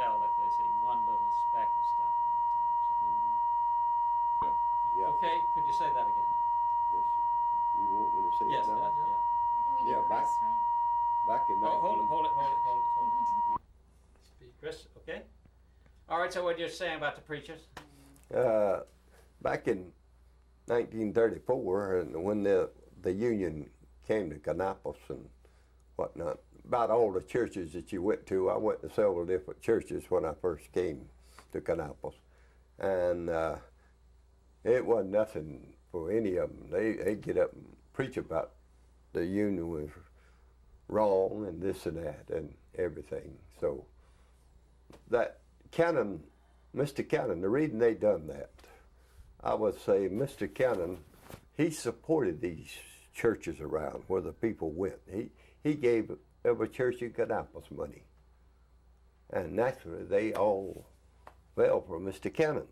tell if they see one little speck of stuff on the tape. So. Yeah. Okay, could you say that again? Yes. You want me to say Yes, it now? yeah. I think we need Yeah, Chris, right? back in 19... Hold it. Into the back. Speak, Chris, okay? All right, so what you're saying about the preachers? Back in 1934, and when the Union came to Kannapolis and whatnot, about all the churches that you went to, I went to several different churches when I first came to Kannapolis, and it wasn't nothing for any of them. They'd get up and preach about the Union was wrong and this and that and everything. So that Cannon, Mr. Cannon, the reason they done that, I would say Mr. Cannon, he supported these churches around where the people went. He gave every church in Kannapolis money. And naturally, they all fell for Mr. Cannon.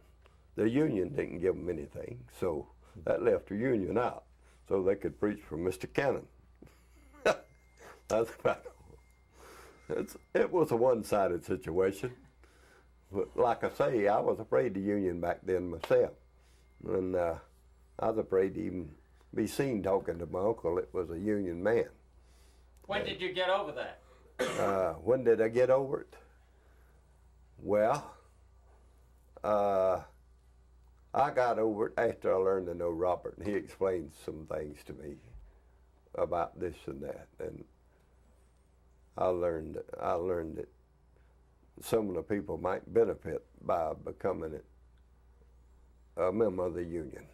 The Union didn't give them anything, so that left the Union out, so they could preach for Mr. Cannon. That's about all. It was a one-sided situation. But like I say, I was afraid of the Union back then myself. And I was afraid to even be seen talking to my uncle. It was a Union man. When did you get over that? When did I get over it? Well, I got over it after I learned to know Robert, and he explained some things to me about this and that, and I learned that some of the people might benefit by becoming a member of the Union.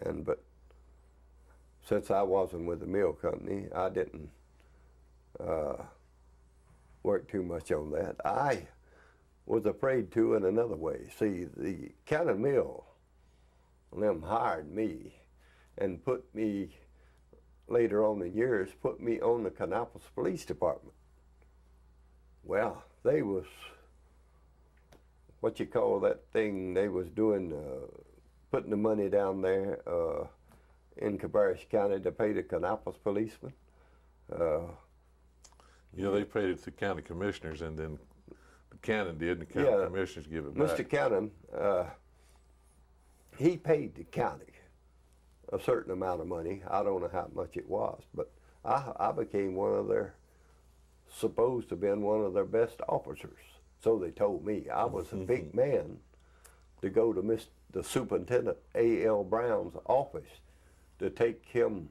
But since I wasn't with the mill company, I didn't work too much on that. I was afraid to in another way. See, the Cannon Mill, them hired me and put me, later on in years, put me on the Kannapolis Police Department. Well, they was, what you call that thing they was doing, putting the money down there in Cabarrus County to pay the Kannapolis policemen. Yeah, they paid it to county commissioners, and then Cannon did, and the county commissioners give it back. Mr. Cannon, he paid the county a certain amount of money. I don't know how much it was, but I became supposed to have been one of their best officers. So they told me. I was a big man to go to the Superintendent A.L. Brown's office to take him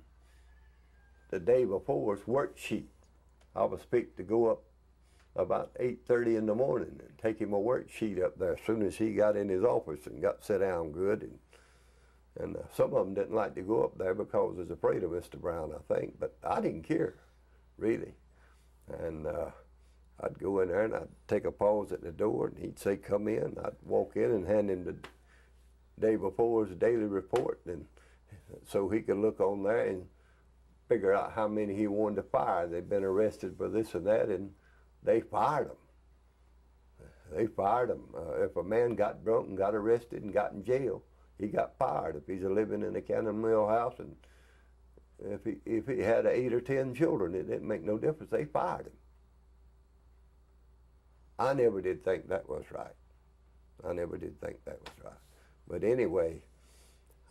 the day before's worksheet. I was picked to go up about 8:30 in the morning and take him a worksheet up there as soon as he got in his office and got set down good. And some of them didn't like to go up there because they was afraid of Mr. Brown, I think, but I didn't care, really. And I'd go in there and I'd take a pause at the door and he'd say, come in. I'd walk in and hand him the day before's daily report, and so he could look on there and figure out how many he wanted to fire. They'd been arrested for this and that, and they fired them. They fired them. If a man got drunk and got arrested and got in jail, he got fired. If he's living in a Cannon Mill house, and if he had 8 or 10 children, it didn't make no difference. They fired him. I never did think that was right. I never did think that was right. But anyway,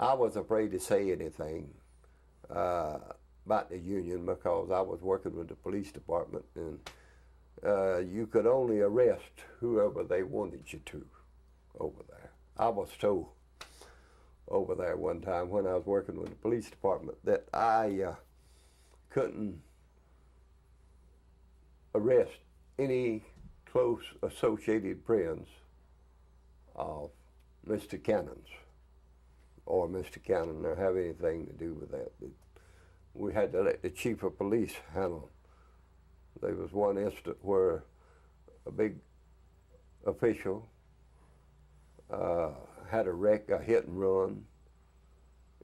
I was afraid to say anything about the Union because I was working with the police department, and you could only arrest whoever they wanted you to over there. I was told over there one time when I was working with the police department that I couldn't arrest any close associated friends of Mr. Cannon's or Mr. Cannon or have anything to do with that. We had to let the chief of police handle it. There was one instant where a big official had a wreck, a hit and run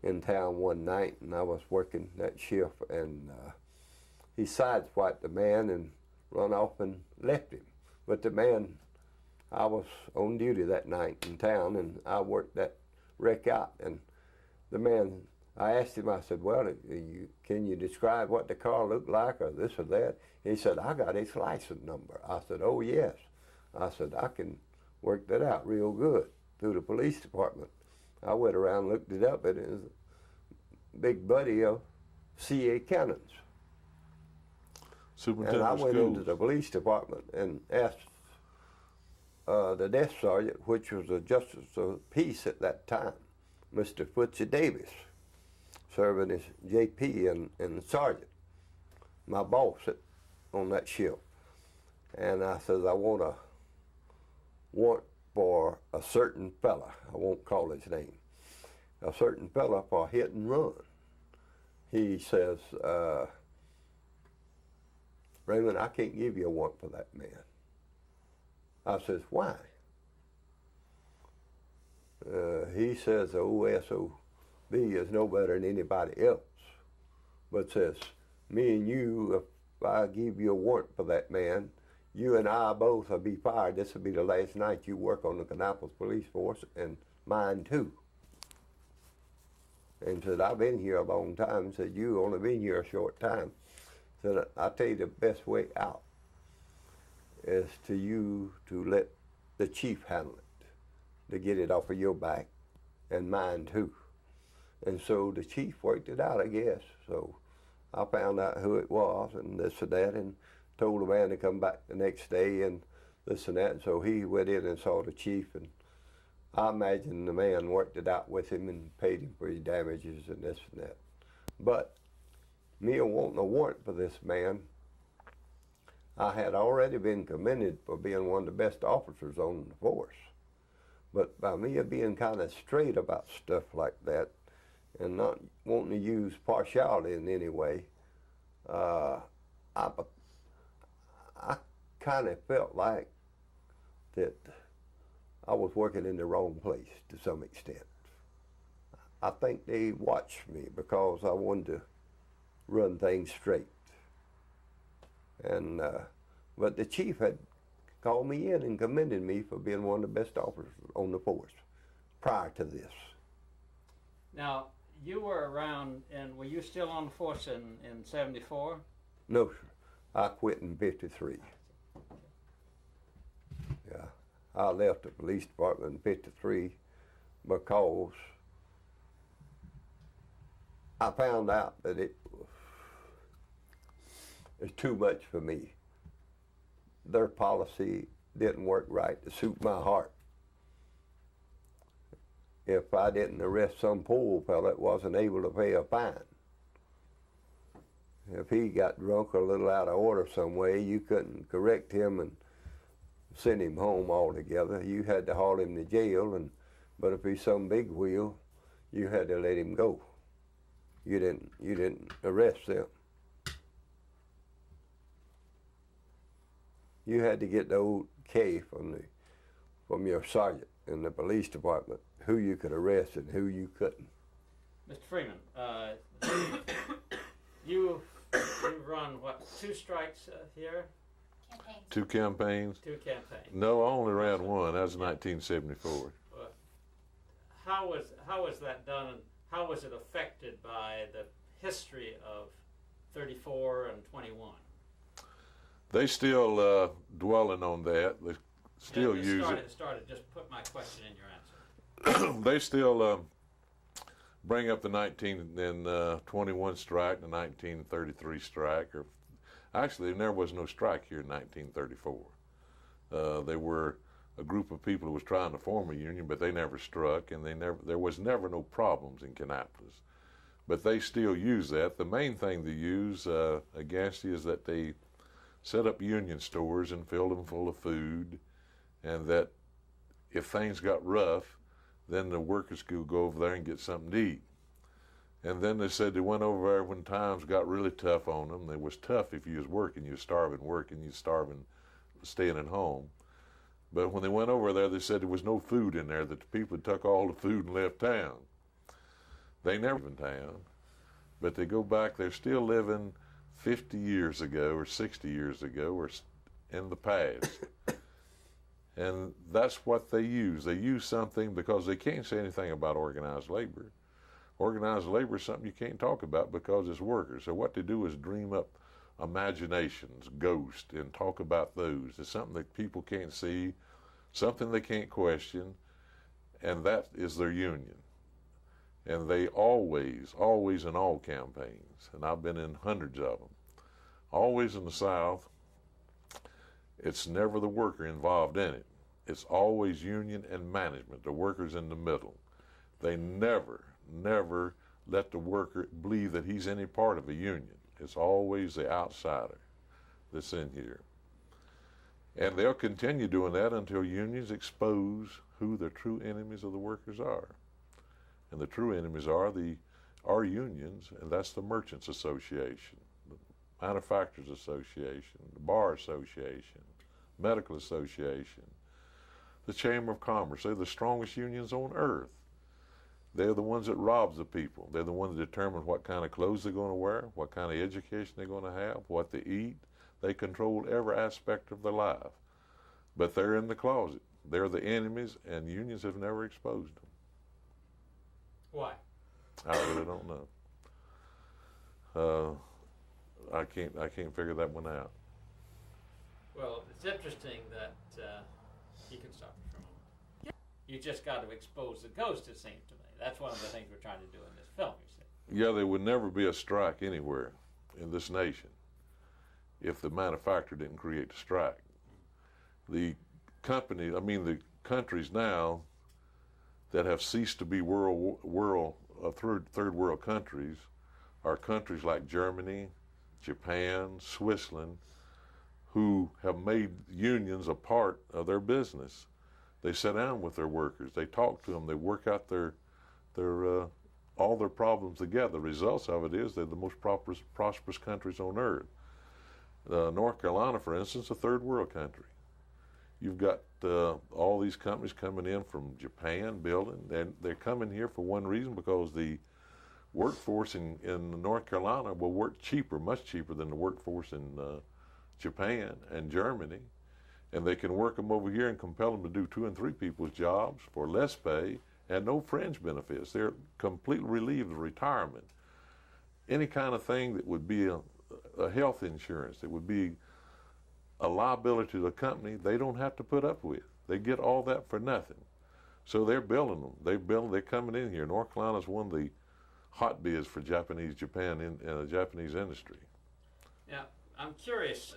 in town one night, and I was working that shift, and he sideswiped the man and run off and left him. But the man, I was on duty that night in town, and I worked that wreck out, and the man, I asked him, I said, well, can you describe what the car looked like or this or that? He said, I got its license number. I said, oh, yes. I said, I can work that out real good through the police department. I went around, looked it up, and it was a big buddy of C.A. Cannon's. And I went into the police department and asked the desk sergeant, which was a justice of peace at that time, Mr. Footsie Davis, serving as JP and sergeant, my boss on that ship. And I said, I want a warrant for a certain fella, I won't call his name, a certain fella for hit and run. He says, Raymond, I can't give you a warrant for that man. I says, why? He says the OSOB is no better than anybody else, but says, me and you, if I give you a warrant for that man, you and I both will be fired. This will be the last night you work on the Kannapolis Police Force, and mine too. And said, I've been here a long time. Said, you only been here a short time. Said, I'll tell you the best way out is to let the chief handle it, to get it off of your back, and mine too. And so the chief worked it out, I guess. So I found out who it was and this and that, and told the man to come back the next day and this and that. And so he went in and saw the chief, and I imagine the man worked it out with him and paid him for his damages and this and that. But me wanting a warrant for this man, I had already been commended for being one of the best officers on the force. But by me being kind of straight about stuff like that and not wanting to use partiality in any way, I kind of felt like that I was working in the wrong place to some extent. I think they watched me because I wanted to run things straight. And but the chief had called me in and commended me for being one of the best officers on the force prior to this. Now, you were around, and were you still on the force in 74? No, sir. I quit in 53. Yeah, I left the police department in 53 because I found out that it was too much for me. Their policy didn't work right to suit my heart. If I didn't arrest some poor fella that wasn't able to pay a fine, if he got drunk or a little out of order some way, you couldn't correct him and send him home altogether. You had to haul him to jail, but if he's some big wheel, you had to let him go. You didn't arrest them. You had to get the old K from your sergeant in the police department, who you could arrest and who you couldn't. Mr. Freeman, you've run, what, 2 strikes here? Campaigns. 2 campaigns? 2 campaigns. No, I only ran one. That was 1974. How was that done, and how was it affected by the history of 34 and 21? They still dwelling on that. They still use it. Just put my question in your answer. They still bring up the 1921 strike, the 1933 strike. Or actually, there was no strike here in 1934. They were a group of people who was trying to form a union, but they never struck, and there was never no problems in Kannapolis. But they still use that. The main thing they use against you is that they set up union stores and filled them full of food, and that if things got rough, then the workers could go over there and get something to eat. And then they said they went over there when times got really tough on them. It was tough if you was working, you was starving working, you was starving staying at home. But when they went over there, they said there was no food in there, that the people had took all the food and left town. They never in town, but they go back, they're still living 50 years ago or 60 years ago or in the past. And that's what they use. They use something because they can't say anything about organized labor. Organized labor is something you can't talk about because it's workers. So what they do is dream up imaginations, ghosts, and talk about those. It's something that people can't see, something they can't question, and that is their union. And they always in all campaigns, and I've been in hundreds of them, always in the South, it's never the worker involved in it. It's always union and management, the workers in the middle. They never let the worker believe that he's any part of a union. It's always the outsider that's in here. And they'll continue doing that until unions expose who the true enemies of the workers are. And the true enemies are our unions, and that's the Merchants Association, the Manufacturers Association, the Bar Association, Medical Association, the Chamber of Commerce. They're the strongest unions on earth. They're the ones that rob the people. They're the ones that determine what kind of clothes they're going to wear, what kind of education they're going to have, what they eat. They control every aspect of their life. But they're in the closet. They're the enemies, and unions have never exposed them. Why? I really don't know. I can't figure that one out. Well, it's interesting that you can stop it for a moment. You just got to expose the ghost, it seems to me. That's one of the things we're trying to do in this film, you see. Yeah, there would never be a strike anywhere in this nation if the manufacturer didn't create the strike. The countries now that have ceased to be third world countries are countries like Germany, Japan, Switzerland, who have made unions a part of their business. They sit down with their workers, they talk to them, they work out all their problems together. The results of it is they're the most prosperous countries on earth. North Carolina, for instance, a third world country. You've got all these companies coming in from Japan, building, and they're coming here for one reason, because the workforce in North Carolina will work cheaper, much cheaper than the workforce in Japan and Germany, and they can work them over here and compel them to do 2 and 3 people's jobs for less pay and no fringe benefits. They're completely relieved of retirement. Any kind of thing that would be a health insurance, that would be a liability to the company, they don't have to put up with. They get all that for nothing. So they're building them. They're coming in here. North Carolina is one of the hotbeds for Japan in the Japanese industry. Now, I'm curious,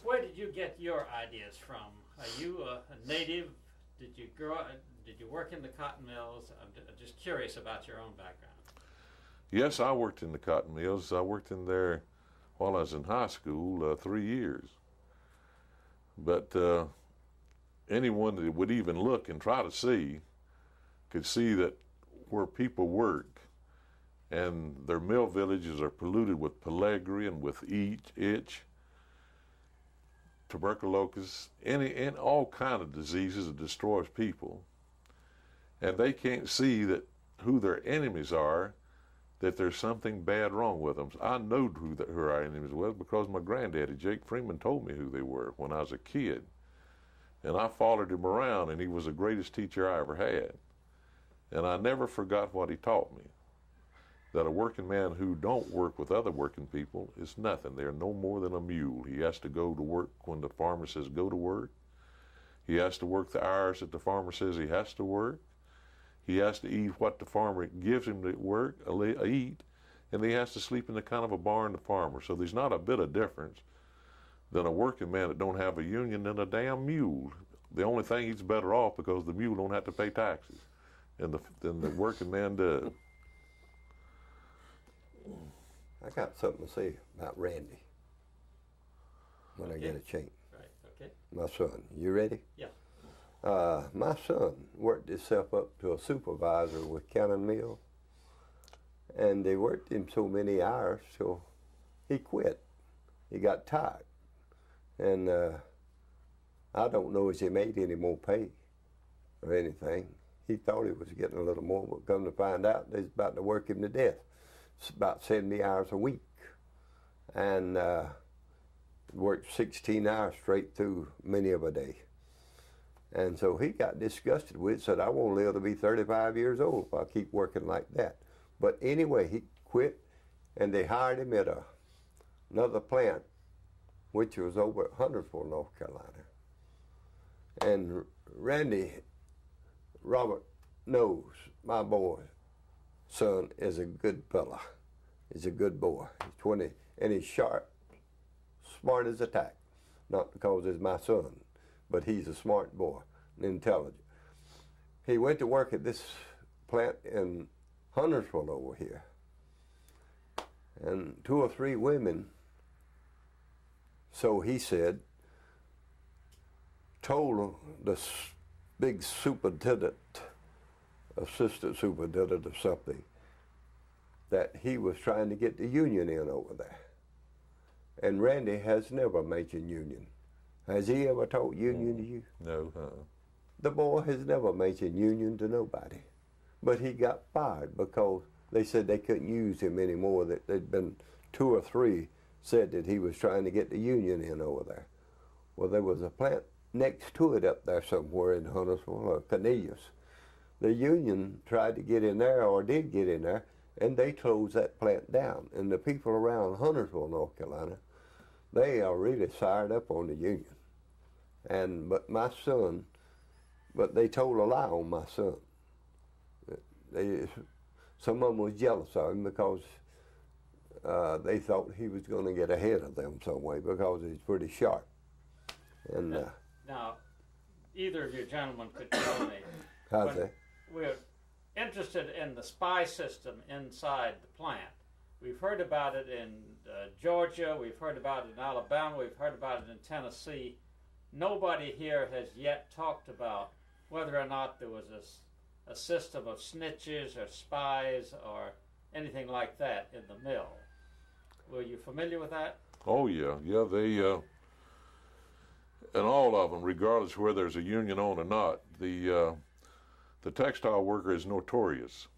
where did you get your ideas from? Are you a native? Did you work in the cotton mills? I'm just curious about your own background. Yes, I worked in the cotton mills. I worked in there while I was in high school, 3 years. But anyone that would even look and try to see could see that where people work and their mill villages are polluted with pellagra and with itch, tuberculosis, and all kind of diseases that destroys people. And they can't see that who their enemies are, that there's something bad wrong with them. I know who our enemies were because my granddaddy, Jake Freeman, told me who they were when I was a kid. And I followed him around, and he was the greatest teacher I ever had. And I never forgot what he taught me, that a working man who don't work with other working people is nothing. They're no more than a mule. He has to go to work when the farmer says go to work. He has to work the hours that the farmer says he has to work. He has to eat what the farmer gives him to work, eat, and he has to sleep in the kind of a barn the farmer. So there's not a bit of difference than a working man that don't have a union than a damn mule. The only thing he's better off because the mule don't have to pay taxes, and than the working man does. I got something to say about Randy when I get a chance. Right, okay. My son, you ready? Yeah. My son worked himself up to a supervisor with Cannon Mill, and they worked him so many hours till he quit. He got tired, and I don't know if he made any more pay or anything. He thought he was getting a little more, but come to find out, they're about to work him to death. It's about 70 hours a week, and worked 16 hours straight through many of a day. And so he got disgusted with it, said, I won't live to be 35 years old if I keep working like that. But anyway, he quit, and they hired him at another plant, which was over at Huntersville, North Carolina. And Randy, Robert knows my boy, son, is a good fella. He's a good boy. He's 20, and he's sharp, smart as a tack. Not because he's my son, but he's a smart boy and intelligent. He went to work at this plant in Huntersville over here. And 2 or 3 women, so he said, told the big superintendent, assistant superintendent or something, that he was trying to get the union in over there. And Randy has never mentioned union. Has he ever taught union to you? No. The boy has never mentioned union to nobody. But he got fired because they said they couldn't use him anymore, that there'd been 2 or 3 said that he was trying to get the union in over there. Well, there was a plant next to it up there somewhere in Huntersville or Cornelius. The union tried to get in there, or did get in there, and they closed that plant down. And the people around Huntersville, North Carolina, they are really fired up on the union. But my son, but they told a lie on my son. Some of them was jealous of him because they thought he was going to get ahead of them some way because he's pretty sharp. And now, either of you gentlemen could tell me. how's that? We're interested in the spy system inside the plant. We've heard about it in Georgia, we've heard about it in Alabama, we've heard about it in Tennessee. Nobody here has yet talked about whether or not there was a system of snitches or spies or anything like that in the mill. Were you familiar with that? Oh, yeah. Yeah, they, and all of them, regardless of whether there's a union on or not, the textile worker is notorious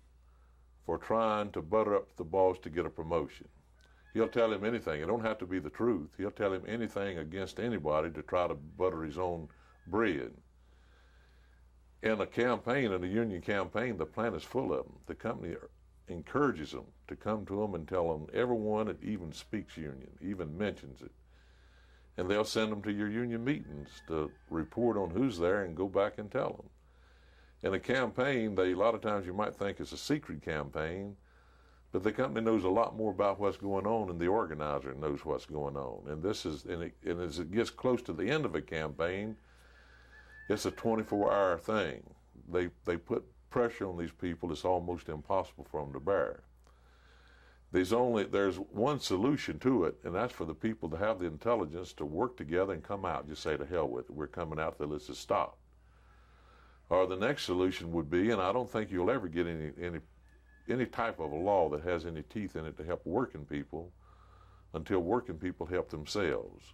for trying to butter up the boss to get a promotion. He'll tell him anything. It don't have to be the truth. He'll tell him anything against anybody to try to butter his own bread. In a campaign, in a union campaign, the plant is full of them. The company encourages them to come to them and tell them everyone that even speaks union, even mentions it. And they'll send them to your union meetings to report on who's there and go back and tell them. In a campaign, a lot of times you might think it's a secret campaign, but the company knows a lot more about what's going on than the organizer knows what's going on. And as it gets close to the end of a campaign, it's a 24-hour thing. They put pressure on these people it's almost impossible for them to bear. There's one solution to it, and that's for the people to have the intelligence to work together and come out. Just say, to hell with it. We're coming out there, let's just stop. Or the next solution would be, and I don't think you'll ever get any type of a law that has any teeth in it to help working people until working people help themselves.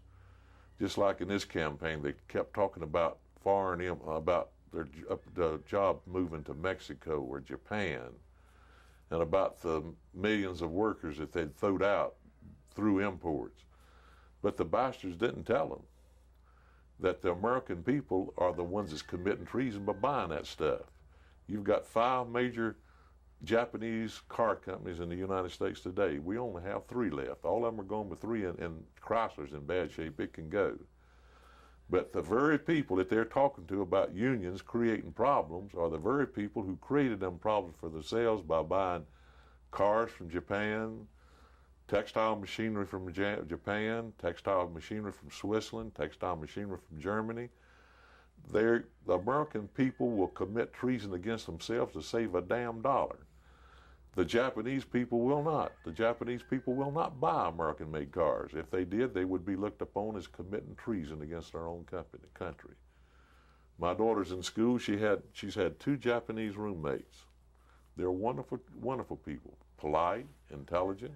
Just like in this campaign, they kept talking about about their job moving to Mexico or Japan, and about the millions of workers that they'd thrown out through imports. But the bastards didn't tell them that the American people are the ones that's committing treason by buying that stuff. You've got 5 major Japanese car companies in the United States today. We only have 3 left. All of them are going with 3, and Chrysler's in bad shape. It can go. But the very people that they're talking to about unions creating problems are the very people who created them problems for themselves by buying cars from Japan, textile machinery from Japan, textile machinery from Switzerland, textile machinery from Germany. The American people will commit treason against themselves to save a damn dollar. The Japanese people will not. The Japanese people will not buy American-made cars. If they did, they would be looked upon as committing treason against their own country. My daughter's in school. She's had 2 Japanese roommates. They're wonderful, wonderful people, polite, intelligent,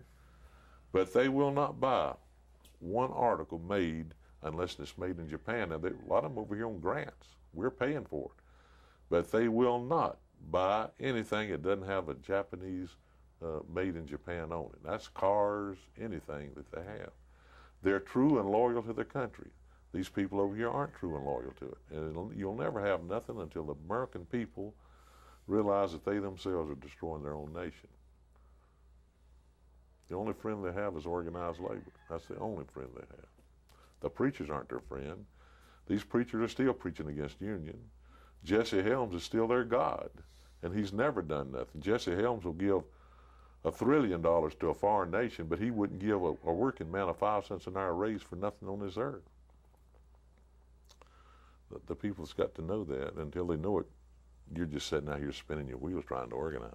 but they will not buy one article made unless it's made in Japan. Now, a lot of them over here on grants. We're paying for it. But they will not buy anything that doesn't have a Japanese made in Japan on it. That's cars, anything that they have. They're true and loyal to their country. These people over here aren't true and loyal to it. And you'll never have nothing until the American people realize that they themselves are destroying their own nation. The only friend they have is organized labor. That's the only friend they have. The preachers aren't their friend. These preachers are still preaching against union. Jesse Helms is still their God, and he's never done nothing. Jesse Helms will give $1 trillion to a foreign nation, but he wouldn't give a working man a 5 cents an hour raise for nothing on this earth. The people's got to know that. Until they know it, you're just sitting out here spinning your wheels trying to organize.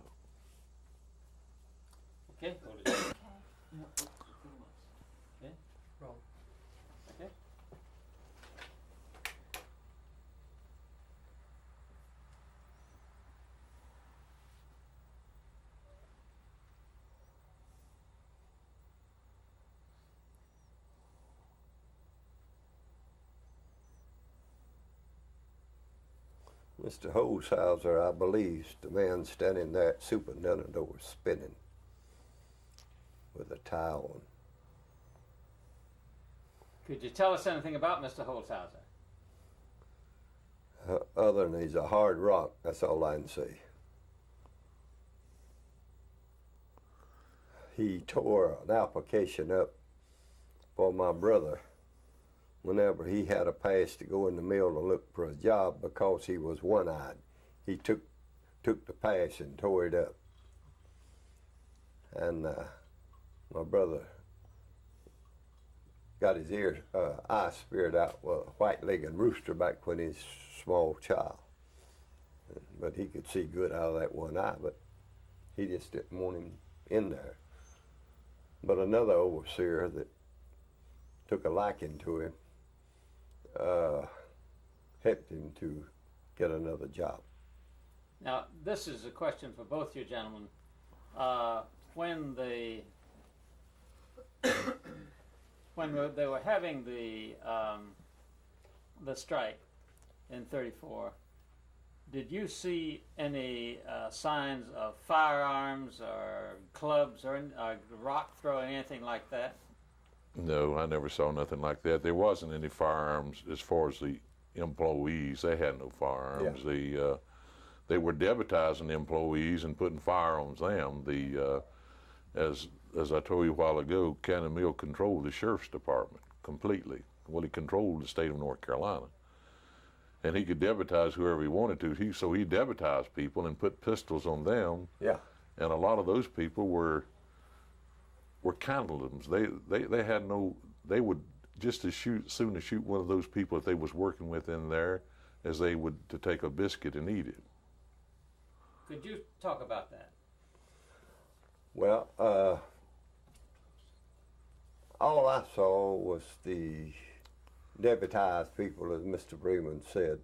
Okay. Okay. Roll. Okay. Mr. Holshouser, I believe the man standing there at superintendent door spinning with a towel on. Could you tell us anything about Mr. Holshouser? Other than he's a hard rock, that's all I can say. He tore an application up for my brother whenever he had a pass to go in the mill to look for a job because he was one-eyed. He took the pass and tore it up. And my brother got his eye speared out with a white-legged rooster back when he was a small child. But he could see good out of that one eye, but he just didn't want him in there. But another overseer that took a liking to him helped him to get another job. Now, this is a question for both you gentlemen. When they were having the strike in '34, did you see any signs of firearms or clubs or rock throwing, anything like that? No, I never saw nothing like that. There wasn't any firearms as far as the employees. They had no firearms. Yeah. They were deputizing employees and putting fire on them. As I told you a while ago, Cannon Mill controlled the sheriff's department completely. Well, he controlled the state of North Carolina. And he could deputize whoever he wanted to. So he deputized people and put pistols on them. Yeah. And a lot of those people were cannibals. They had no. They would just as soon as shoot one of those people that they was working with in there as they would to take a biscuit and eat it. Could you talk about that? Well, all I saw was the deputized people, as Mr. Freeman said.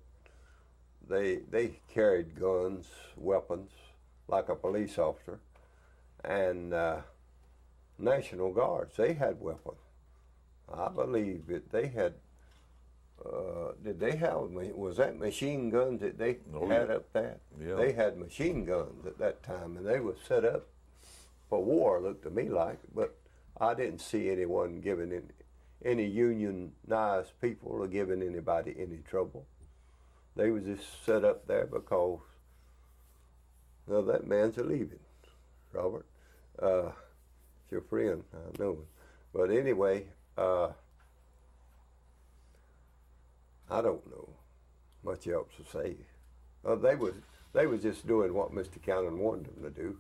They carried guns, weapons, like a police officer, and National Guards, they had weapons. I believe that they had, did they have, was that machine guns that they had up there? Yeah. They had machine guns at that time, and they were set up for war, looked to me like, but I didn't see anyone giving any unionized people or giving anybody any trouble. They was just set up there because, well, that man's a leaving, Robert. Your friend, I know him. But anyway, I don't know much else to say. They was just doing what Mr. Cannon wanted them to do.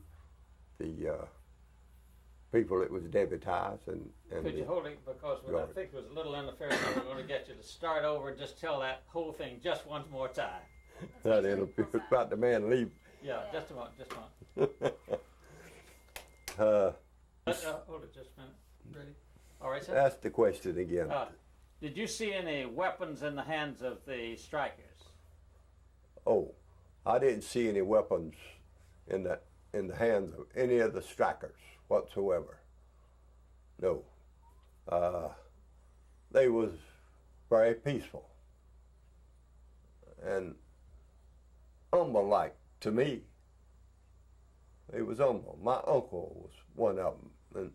The people that was deputized and could you hold it, because I think there was a little interference. I'm going to get you to start over and just tell that whole thing just once more time. That interference about the man leaving. Yeah, just a moment, hold it just a minute. Ready? All right, sir. Ask the question again. Did you see any weapons in the hands of the strikers? Oh, I didn't see any weapons in the hands of any of the strikers whatsoever. No. They was very peaceful and humble-like to me. They was humble. My uncle was one of them, and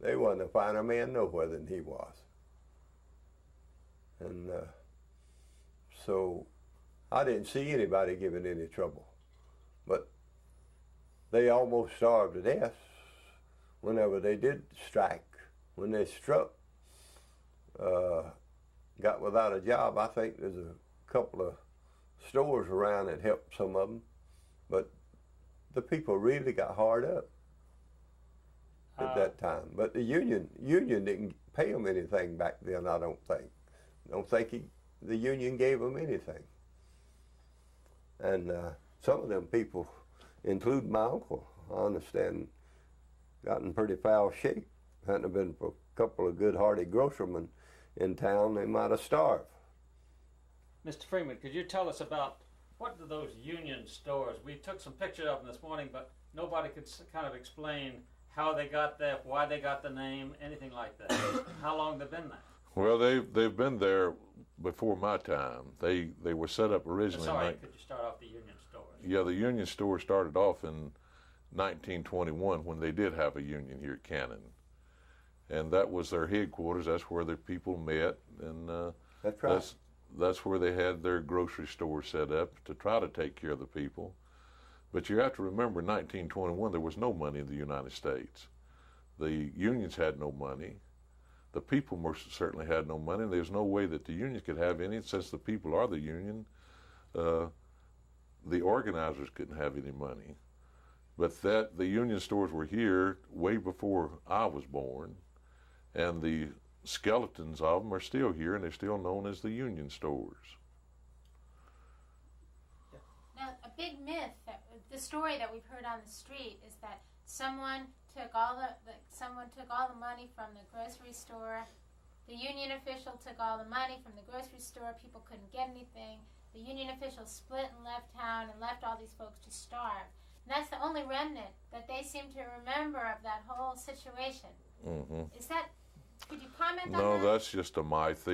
they wasn't a finer man nowhere than he was. And so I didn't see anybody giving any trouble. But they almost starved to death whenever they did strike, when they struck, got without a job, I think there's a couple of stores around that helped some of them, but the people really got hard up at that time. But the union didn't pay them anything back then, I don't think. I don't think the union gave them anything. And some of them people, including my uncle, I understand, got in pretty foul shape. Hadn't it been for a couple of good-hearted grocermen in town, they might have starved. Mr. Freeman, could you tell us about what are those union stores? We took some pictures of them this morning, but nobody could kind of explain how they got there, why they got the name, anything like that. How long they've been there? Well, they've been there before my time. They were set up originally. Sorry, could you start off the union stores? Yeah, the union store started off in 1921 when they did have a union here at Cannon. And that was their headquarters. That's where the people met, and That's right. That's where they had their grocery store set up to try to take care of the people. But you have to remember, in 1921, there was no money in the United States. The unions had no money. The people most certainly had no money, and there's no way that the unions could have any. Since the people are the union, the organizers couldn't have any money. But the union stores were here way before I was born, and the skeletons of them are still here, and they're still known as the union stores. Now, a big myth, the story that we've heard on the street is that someone took all the money from the grocery store. The union official took all the money from the grocery store. People couldn't get anything. The union official split and left town and left all these folks to starve. And that's the only remnant that they seem to remember of that whole situation. Mm-hmm. Is that? Could you comment on that? No, that's just a myth.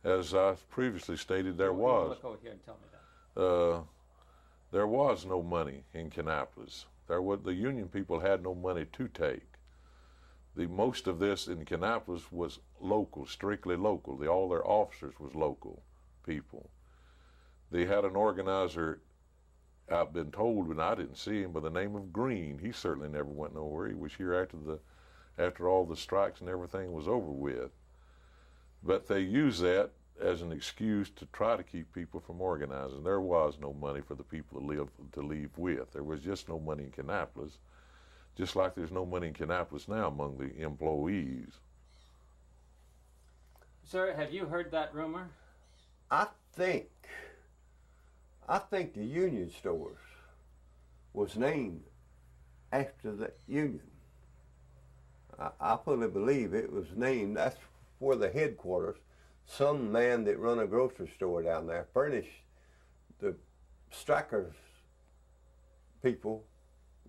As I previously stated, there was. Look over here and tell me that. There was no money in Kannapolis. The union people had no money to take. Most of this in Kannapolis was local, strictly local. All their officers was local people. They had an organizer, I've been told, and I didn't see him, by the name of Green. He certainly never went nowhere. He was here after all the strikes and everything was over with. But they used that as an excuse to try to keep people from organizing. There was no money for the people to leave with. There was just no money in Kannapolis, just like there's no money in Kannapolis now among the employees. Sir, have you heard that rumor? I think the union stores was named after the union. I fully believe it was named, that's for the headquarters. Some man that run a grocery store down there furnished the strikers people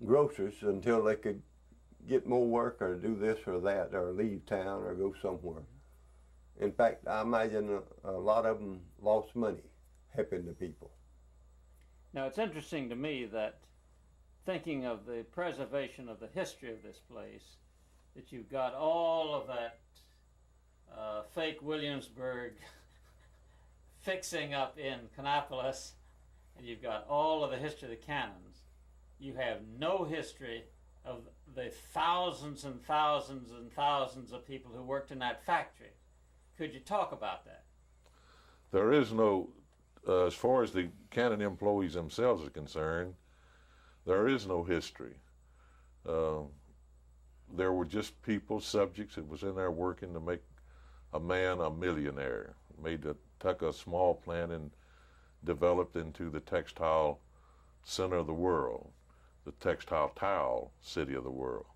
groceries until they could get more work or do this or that or leave town or go somewhere. In fact, I imagine a lot of them lost money helping the people. Now, it's interesting to me that, thinking of the preservation of the history of this place, that you've got all of that fake Williamsburg fixing up in Kannapolis, and you've got all of the history of the cannons. You have no history of the thousands and thousands and thousands of people who worked in that factory. Could you talk about that? There is no, as far as the Cannon employees themselves are concerned, there is no history. There were just people, subjects that was in there working to make a man a millionaire, took a small plant and developed into the textile center of the world, the textile tile city of the world.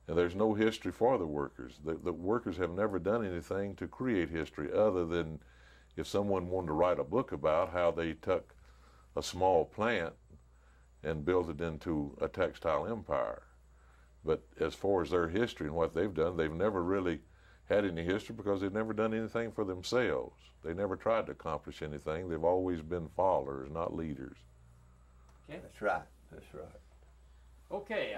And there's no history for the workers. The workers have never done anything to create history other than if someone wanted to write a book about how they took a small plant and built it into a textile empire. But as far as their history and what they've done, they've never really had any history because they've never done anything for themselves. They never tried to accomplish anything. They've always been followers, not leaders. Okay. That's right. That's right. Okay.